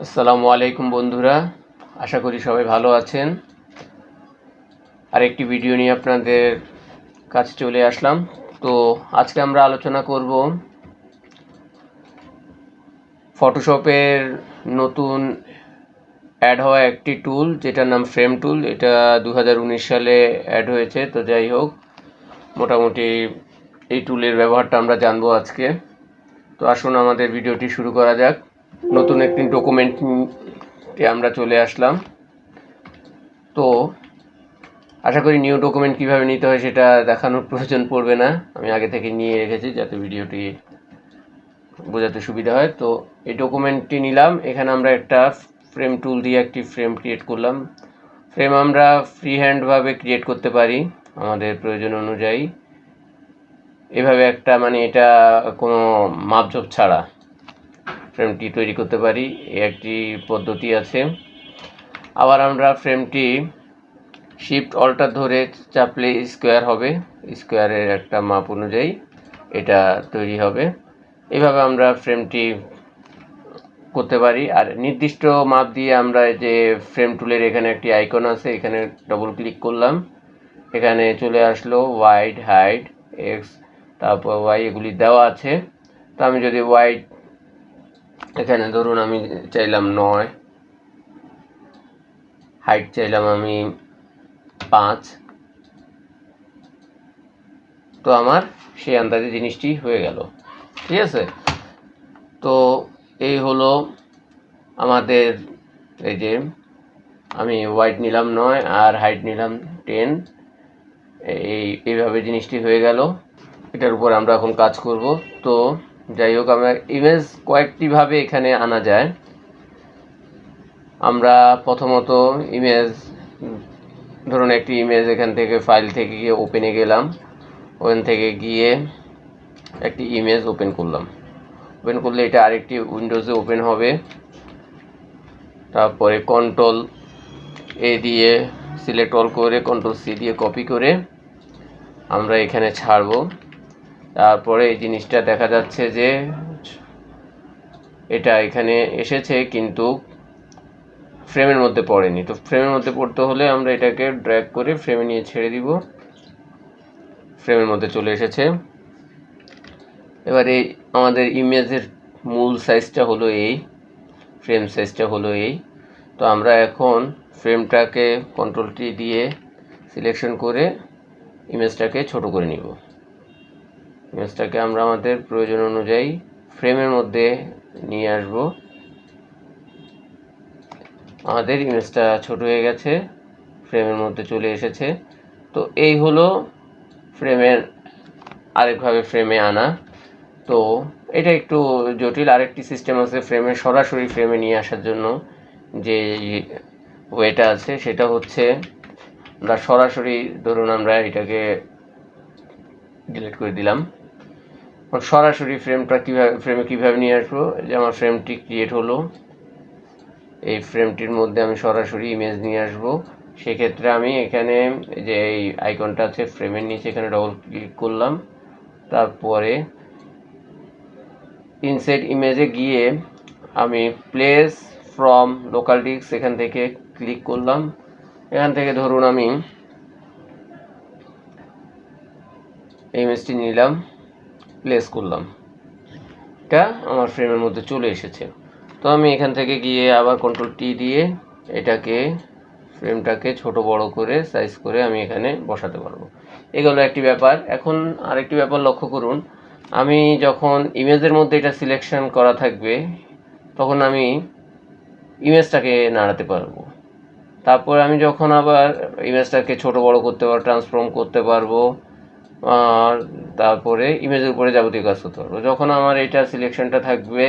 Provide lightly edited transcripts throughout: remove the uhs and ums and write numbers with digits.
আসসালামু আলাইকুম বন্ধুরা, আশা করি সবাই ভালো আছেন। আরেকটি ভিডিও নিয়ে আপনাদের কাছে চলে আসলাম। তো আজকে আমরা আলোচনা করব ফটোশপের নতুন অ্যাড হওয়া একটি টুল, যেটার নাম ফ্রেম টুল। এটা 2019 সালে অ্যাড হয়েছে। তো যাই হোক, মোটামুটি এই টুলের ব্যবহারটা আমরা জানবো আজকে। তো আসুন আমাদের ভিডিওটি শুরু করা যাক। নতুন একটি ডকুমেন্টে আমরা চলে আসলাম। তো আশা করি নিউ ডকুমেন্ট কীভাবে নিতে হয় সেটা দেখানোর প্রয়োজন পড়বে না, আমি আগে থেকে নিয়ে রেখেছি যাতে ভিডিওটি বোঝাতে সুবিধা হয়। তো এই ডকুমেন্টটি নিলাম, এখানে আমরা একটা ফ্রেম টুল দিয়ে একটি ফ্রেম ক্রিয়েট করলাম। ফ্রেম আমরা ফ্রি হ্যান্ডভাবে ক্রিয়েট করতে পারি আমাদের প্রয়োজন অনুযায়ী, এভাবে একটা এটা কোনো মাপজোপ ছাড়া ফ্রেমটি তৈরি করতে পারি, এই একটি পদ্ধতি আছে। আবার আমরা ফ্রেমটি শিফট অল্টার ধরে চাপলে স্কোয়ার হবে, স্কোয়ারের একটা মাপ অনুযায়ী এটা তৈরি হবে। এইভাবে আমরা ফ্রেমটি করতে পারি। আর নির্দিষ্ট মাপ দিয়ে আমরা যে ফ্রেম টুলের এখানে একটি আইকন আছে, এখানে ডবল ক্লিক করলাম, এখানে চলে আসলো ওয়াইড, হাইট, এক্স, তারপর ওয়াই, এগুলি দেওয়া আছে। তো আমি যদি ওয়াইড এখানে ধরুন আমি চাইলাম 9, হাইট চাইলাম আমি 5, তো আমার সেই আন্দাজে জিনিসটি হয়ে গেল। ঠিক আছে, তো এই হলো আমাদের, এই যে আমি ওয়াইড নিলাম 9 আর হাইট নিলাম 10, এইভাবে জিনিসটি হয়ে গেল। এটার উপর আমরা এখন কাজ করব। তো যাই হোক, আমরা ইমেজ কয়েকটিভাবে এখানে আনা যায়। আমরা প্রথমত ইমেজ, ধরুন একটি ইমেজ এখান থেকে ফাইল থেকে গিয়ে ওপেনে গেলাম, ওখান থেকে গিয়ে একটি ইমেজ ওপেন করলাম। ওপেন করলে এটা আরেকটি উইন্ডোজে ওপেন হবে। তারপরে কন্ট্রোল এ দিয়ে সিলেক্ট অল করে কন্ট্রোল সি দিয়ে কপি করে আমরা এখানে ছাড়ব। তারপরে এই জিনিসটা দেখা যাচ্ছে যে এটা এখানে এসেছে কিন্তু ফ্রেমের মধ্যে পড়েনি। তো ফ্রেমের মধ্যে পড়তে হলে আমরা এটাকে ড্র্যাগ করে ফ্রেমে নিয়ে ছেড়ে দিব। ফ্রেমের মধ্যে চলে এসেছে। এবারে আমাদের ইমেজের মূল সাইজটা হলো এই, ফ্রেম সাইজটা হলো এই। তো আমরা এখন ফ্রেমটাকে কন্ট্রোল টি দিয়ে সিলেকশন করে ইমেজটাকে ছোট করে নিব। ইমেজটাকে আমরা আমাদের প্রয়োজন অনুযায়ী ফ্রেমের মধ্যে নিয়ে আসব। আমাদের ইমেজটা ছোট হয়ে গেছে, ফ্রেমের মধ্যে চলে এসেছে। তো এই হলো ফ্রেমের আরেকভাবে ফ্রেমে আনা। তো এটা একটু জটিল। আরেকটি সিস্টেম আছে ফ্রেমে সরাসরি ফ্রেমে নিয়ে আসার জন্য, যে ওয়েটা আছে সেটা হচ্ছে আমরা সরাসরি, ধরুন আমরা এটাকে ডিলিট করে দিলাম, সরাসরি ফ্রেমে কীভাবে নিয়ে আসবো। যে আমার ফ্রেমটি ক্রিয়েট হলো, এই ফ্রেমটির মধ্যে আমি সরাসরি ইমেজ নিয়ে আসব। সেক্ষেত্রে আমি এখানে যে এই আইকনটা আছে ফ্রেমের নিচে, এখানে ডবল ক্লিক করলাম। তারপরে ইনসাইড ইমেজে গিয়ে আমি প্লেস ফ্রম লোকাল ডিস্ক, এখান থেকে ক্লিক করলাম। এখান থেকে ধরুন আমি ইমেজটি নিলাম, প্লেস করলাম, এটা আমার ফ্রেমের মধ্যে চলে এসেছে। তো আমি এখান থেকে গিয়ে আবার কন্ট্রোল টি দিয়ে এটাকে, ফ্রেমটাকে ছোট বড় করে সাইজ করে আমি এখানে বসাতে পারবো। এগুলো একটি ব্যাপার। এখন আরেকটি ব্যাপার লক্ষ্য করুন, আমি যখন ইমেজের মধ্যে এটা সিলেকশন করা থাকবে তখন আমি ইমেজটাকে নাড়াতে পারবো। তারপর আমি যখন আবার ইমেজটাকে ছোট বড় করতে পারবো, ট্রান্সফর্ম করতে পারবো, আর তারপরে ইমেজের উপরে যাবতীয় কাজ করতে পারবো। যখন আমার এটা সিলেকশনটা থাকবে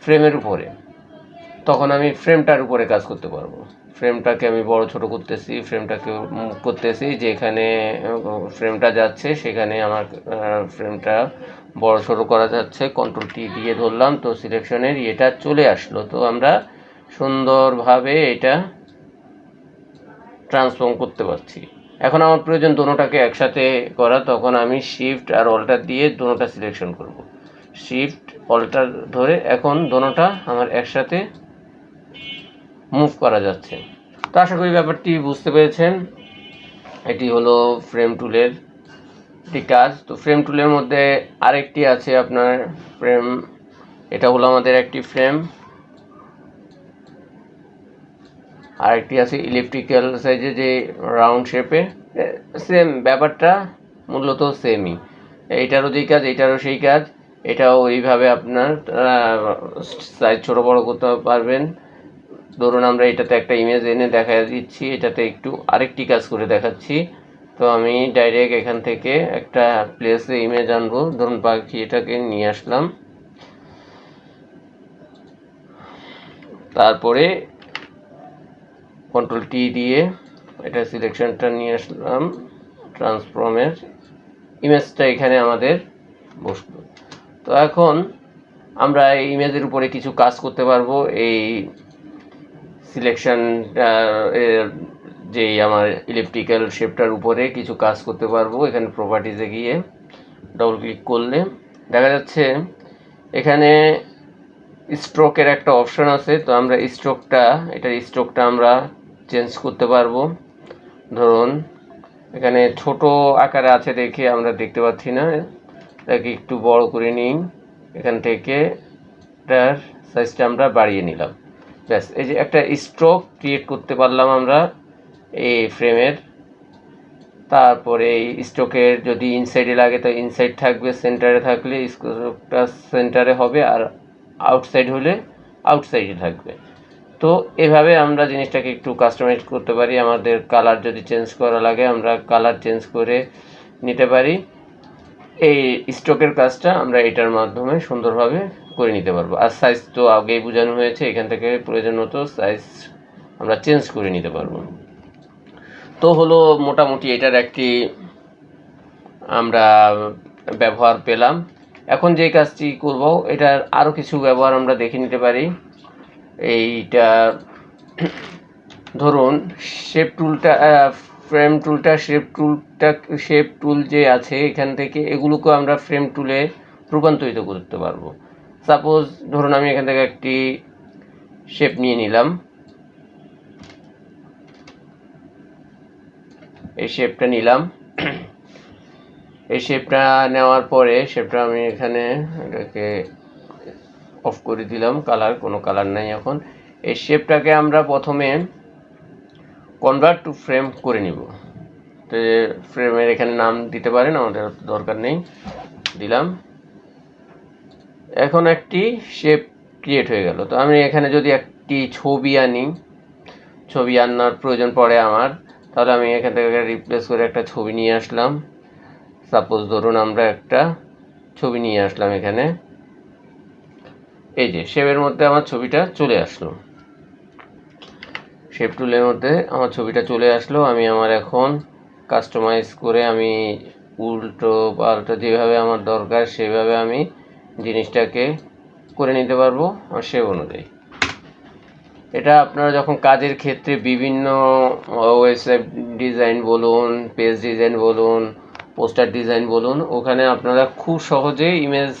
ফ্রেমের উপরে, তখন আমি ফ্রেমটার উপরে কাজ করতে পারবো। ফ্রেমটাকে আমি বড় ছোট করতেছি, ফ্রেমটাকে মুভ করতেছি, যেখানে ফ্রেমটা যাচ্ছে সেখানে আমার ফ্রেমটা বড় ছোট করা যাচ্ছে। কন্ট্রোল টি দিয়ে ধরলাম, তো সিলেকশনের এটা চলে আসলো। তো আমরা সুন্দরভাবে এটা ট্রান্সফর্ম করতে পারছি। এখন আমার প্রয়োজন দোনোটাকে একসাথে করা, তখন আমি শিফট আর অল্টার দিয়ে দোনোটা সিলেকশন করব। শিফট অল্টার ধরে এখন দোনোটা আমার একসাথে মুভ করা যাচ্ছে। তো আশা করি ব্যাপারটি বুঝতে পেরেছেন। এটি হলো ফ্রেম টুলের একটি কাজ। তো ফ্রেম টুলের মধ্যে আরেকটি আছে আপনার ফ্রেম, এটা হলো আমাদের একটি ফ্রেম, আরেকটি আছে ইলেকট্রিক্যাল সাইজে যে রাউন্ড শেপে, সেম ব্যাপারটা মূলত সেমই, এইটারও যেই কাজ এইটারও সেই কাজ। এটাও ওইভাবে আপনার সাইজ ছোটো বড়ো করতে পারবেন। ধরুন আমরা এটাতে একটা ইমেজ এনে দেখা দিচ্ছি, এটাতে একটু আরেকটি কাজ করে দেখাচ্ছি। তো আমি ডাইরেক্ট এখান থেকে একটা প্লেসে ইমেজ আনবো, ধরুন পাখি, এটাকে নিয়ে আসলাম, তারপরে কন্ট্রোল টি দিয়ে এটা সিলেকশনটা নিয়ে আসলাম, ট্রান্সফর্মের ইমেজটা এখানে আমাদের বসলো। তো এখন আমরা এই ইমেজের উপরে কিছু কাজ করতে পারবো। এই সিলেকশনটা যেই আমার ইলেকট্রিক্যাল শেপটার উপরে কিছু কাজ করতে পারবো। এখানে প্রপার্টিজে গিয়ে ডবল ক্লিক করলে দেখা যাচ্ছে এখানে স্ট্রোকের একটা অপশন আছে। তো আমরা এটার স্ট্রোকটা আমরা চেঞ্জ করতে পারবো। ধরুন এখানে ছোট আকারে আছে দেখে আমরা দেখতে পাচ্ছি না, এটাকে একটু বড় করে নিই, এখান থেকে এটার সাইজটা আমরা বাড়িয়ে নিলাম। ব্যাস, এই যে একটা স্ট্রোক ক্রিয়েট করতে পারলাম আমরা এই ফ্রেমের। তারপরে এই স্ট্রোকের যদি ইনসাইডে লাগে তো ইনসাইড থাকবে, সেন্টারে থাকলে স্ট্রোকটা সেন্টারে হবে, আর আউটসাইড হলে আউটসাইডে থাকবে। তো এভাবে আমরা জিনিসটাকে একটু কাস্টমাইজ করতে পারি। আমাদের কালার যদি চেঞ্জ করা লাগে আমরা কালার চেঞ্জ করে নিতে পারি। এই স্ট্রোকের কাজটা আমরা এটার মাধ্যমে সুন্দরভাবে করে নিতে পারবো। আর সাইজ তো আগেই বোঝানো হয়েছে, এখান থেকে প্রয়োজন মতো সাইজ আমরা চেঞ্জ করে নিতে পারবো। তো হলো মোটামুটি এটার একটি আমরা ব্যবহার পেলাম। এখন যে কাজটি করব এটার আরও কিছু ব্যবহার আমরা দেখে নিতে পারি। এইটা ধরুন শেপ টুলটা, ফ্রেম টুলটা, শেপ টুল যে আছে এখান থেকে এগুলোকে আমরা ফ্রেম টুলে রূপান্তরিত করতে পারবো। সাপোজ ধরুন আমি এখান থেকে একটি শেপ নিয়ে নিলাম, এই শেপটা নিলাম। এই শেপটা নেওয়ার পরে শেপটা আমি এখানে এটাকে অফ করে দিলাম, কালার কোনো কালার নাই এখন। এই শেপটাকে আমরা প্রথমে কনভার্ট টু ফ্রেম করে নিব। তো ফ্রেমের এখানে নাম দিতে পারেন, আমাদের দরকার নেই, দিলাম। এখন একটি শেপ ক্রিয়েট হয়ে গেল। তো আমি এখানে যদি একটি ছবি আনি, ছবি আনার প্রয়োজন পড়ে আমার, তাহলে আমি এখান থেকে রিপ্লেস করে একটা ছবি নিয়ে আসলাম। সাপোজ ধরুন আমরা একটা ছবি নিয়ে আসলাম এখানে, এই যে শেপের মধ্যে আমার ছবিটা চলে আসলো, শেপ টুলের মধ্যে আমার ছবিটা চলে আসলো। আমি আমার এখন কাস্টমাইজ করে আমি উল্টো পাল্টা যেভাবে আমার দরকার সেভাবে আমি জিনিসটাকে করে নিতে পারবো আমার শেপ অনুযায়ী। এটা আপনারা যখন কাজের ক্ষেত্রে বিভিন্ন ওয়েবসাইট ডিজাইন বলুন, পেজ ডিজাইন বলুন, পোস্টার ডিজাইন বলুন, ওখানে আপনারা খুব সহজে ইমেজ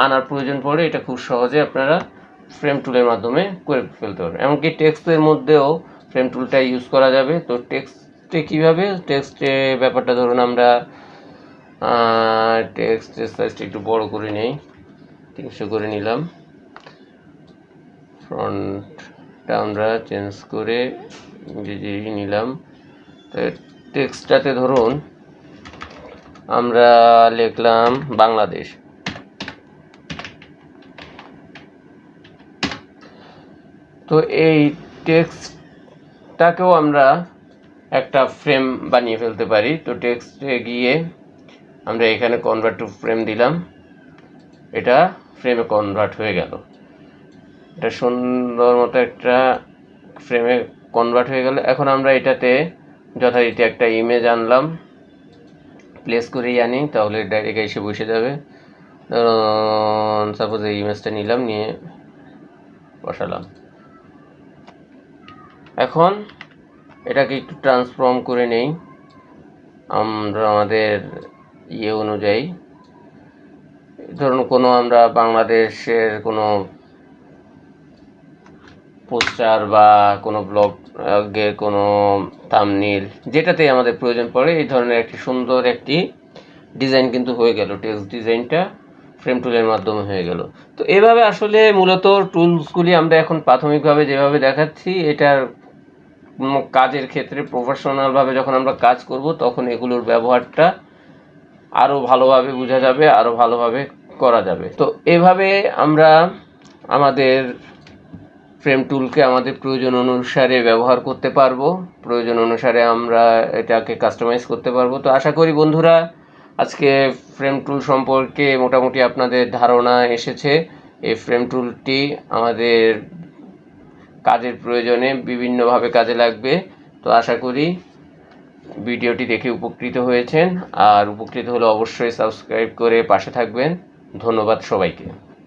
আনার প্রয়োজন পড়ে, এটা খুব সহজে আপনারা ফ্রেম টুলের মাধ্যমে করে ফেলতে পারবেন। এমনকি টেক্সটের মধ্যেও ফ্রেম টুলটা ইউজ করা যাবে। তো টেক্সটে কীভাবে, টেক্সটে ব্যাপারটা ধরুন আমরা টেক্সটের সাইজটা একটু বড় করে নেই, 300 করে নিলাম। ফন্টটা আমরা চেঞ্জ করে ইংরেজি নিলাম। তো টেক্সটটাতে ধরুন আমরা লিখলাম বাংলাদেশ। তো এই টেক্সটটাকেও আমরা একটা ফ্রেম বানিয়ে ফেলতে পারি। তো টেক্সটে গিয়ে আমরা এখানে কনভার্ট টু ফ্রেম দিলাম, এটা ফ্রেমে কনভার্ট হয়ে গেল। এটা সুন্দর মতো একটা ফ্রেমে কনভার্ট হয়ে গেল। এখন আমরা এটাতে যথারীতি একটা ইমেজ আনলাম, প্লেস করেই আনি, তাহলে ডাইরেক্ট এসে বসে যাবে। সাপোজ এই ইমেজটা নিলাম, নিয়ে বসালাম। এখন এটাকে একটু ট্রান্সফর্ম করে নেই আমরা আমাদের অনুযায়ী। ধরুন কোনো আমরা বাংলাদেশের কোনো পোস্টার বা কোনো ব্লগে কোনো থাম্বনেইল যেটাতেই আমাদের প্রয়োজন পড়ে এই ধরনের একটি সুন্দর একটি ডিজাইন কিন্তু হয়ে গেল। টেক্সট ডিজাইনটা ফ্রেম টুলের মাধ্যমে হয়ে গেল। তো এভাবে আসলে মূলত টুলসগুলি আমরা এখন প্রাথমিকভাবে যেভাবে দেখাচ্ছি, এটার কাজের ক্ষেত্রে প্রফেশনালভাবে যখন আমরা কাজ করব তখন এগুলোর ব্যবহারটা আরও ভালোভাবে বোঝা যাবে, আরও ভালোভাবে করা যাবে। তো এভাবে আমরা আমাদের ফ্রেম টুলকে আমাদের প্রয়োজন অনুসারে ব্যবহার করতে পারবো, প্রয়োজন অনুসারে আমরা এটাকে কাস্টমাইজ করতে পারবো। তো আশা করি বন্ধুরা আজকে ফ্রেম টুল সম্পর্কে মোটামুটি আপনাদের ধারণা এসেছে। এই ফ্রেম টুলটি আমাদের কাজের প্রয়োজনে বিভিন্নভাবে কাজে লাগবে। তো আশা করি ভিডিওটি দেখে উপকৃত হয়েছেন, আর উপকৃত হলে অবশ্যই সাবস্ক্রাইব করে পাশে থাকবেন। ধন্যবাদ সবাইকে।